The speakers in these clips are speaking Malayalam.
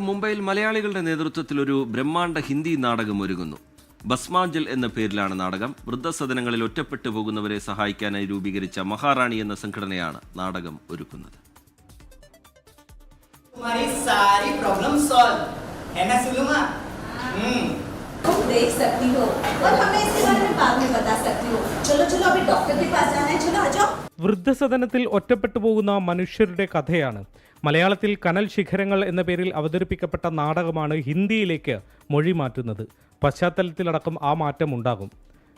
മുംബൈയിൽ മലയാളികളുടെ നേതൃത്വത്തിൽ ഒരു ബ്രഹ്മാണ്ഡ ഹിന്ദി നാടകം ഒരുങ്ങുന്നു. ബസ്മാഞ്ചൽ എന്ന പേരിലാണ് നാടകം. വൃദ്ധസദനങ്ങളിൽ ഒറ്റപ്പെട്ടു പോകുന്നവരെ സഹായിക്കാനായി രൂപീകരിച്ച മഹാറാണി എന്ന സംഘടനയാണ് നാടകം ഒരുക്കുന്നത്. देख सकती हो और हमें इसके बारे में बाद में बता सकती हो. चलो चलो अभी डॉक्टर के पास जाना है. चलो आ जाओ. വൃദ്ധസദനത്തിൽ ഒറ്റപ്പെട്ടു പോകുന്ന മനുഷ്യരുടെ കഥയാണ് മലയാളത്തിൽ കനൽ ശിഖരങ്ങൾ എന്ന പേരിൽ അവതരിപ്പിക്കപ്പെട്ട നാടകമാണ് ഹിന്ദിയിലേക്ക് മൊഴി മാറ്റുന്നത്. പശ്ചാത്തലത്തിലടക്കം ആ മാറ്റം ഉണ്ടാകും.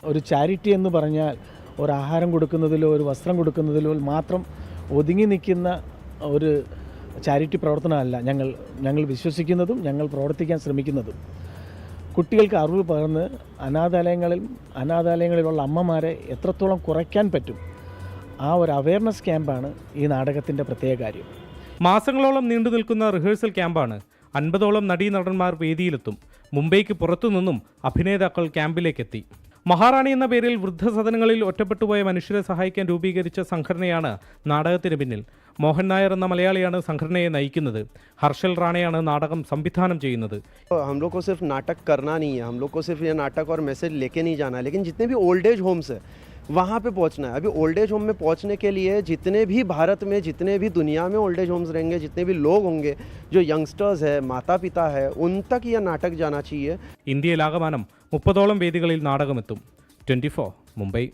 ഒരു ചാരിറ്റി എന്ന് പറഞ്ഞാൽ ഒരു ആഹാരം കൊടുക്കുന്നതിലോ ഒരു വസ്ത്രം കൊടുക്കുന്നതിലോ മാത്രം ഒതുങ്ങി നിൽക്കുന്ന ഒരു ചാരിറ്റി പ്രവർത്തനമല്ല ഞങ്ങൾ വിശ്വസിക്കുന്നതും ഞങ്ങൾ പ്രവർത്തിക്കാൻ ശ്രമിക്കുന്നതും. കുട്ടികൾക്ക് അറിവ് പകർന്ന് അനാഥാലയങ്ങളിലുള്ള അമ്മമാരെ എത്രത്തോളം കുറയ്ക്കാൻ പറ്റും, ആ ഒരു അവയർനെസ് ക്യാമ്പാണ് ഈ നാടകത്തിൻ്റെ പ്രത്യേക കാര്യം. മാസങ്ങളോളം നീണ്ടു നിൽക്കുന്ന റിഹേഴ്സൽ ക്യാമ്പാണ്. 50ഓളം നടീനടന്മാർ വേദിയിലെത്തും. മുംബൈക്ക് പുറത്തുനിന്നും അഭിനേതാക്കൾ ക്യാമ്പിലേക്കെത്തി. മഹാറാണി എന്ന പേരിൽ വൃദ്ധസദനങ്ങളിൽ ഒറ്റപ്പെട്ടുപോയ മനുഷ്യരെ സഹായിക്കാൻ രൂപീകരിച്ച സംഘടനയാണ് നാടകത്തിന് പിന്നിൽ. മോഹൻ നായർ എന്ന മലയാളിയാണ് സംഘടനയെ നയിക്കുന്നത്. ഹർഷൽ റാണയാണ് നാടകം സംവിധാനം ചെയ്യുന്നത്. हम लोग को सिर्फ नाटक करना नहीं है, हम लोग को सिर्फ ये नाटक और मैसेज लेके नहीं जाना है, लेकिन जितने भी ओल्ड एज होम्स है वहाँ पे पहुँचना है. अभी ओल्ड एज होम में पहुँचने के लिए जितने भी भारत में, जितने भी दुनिया में ओल्ड एज होम्स रहेंगे, जितने भी लोग होंगे, जो यंगस्टर्स है, माता पिता है, उन तक यह नाटक जाना चाहिए. ഇന്ത്യയിലാകമാനം 30ഓളം വേദികളിൽ നാടകമെത്തും. 24 മുംബൈ.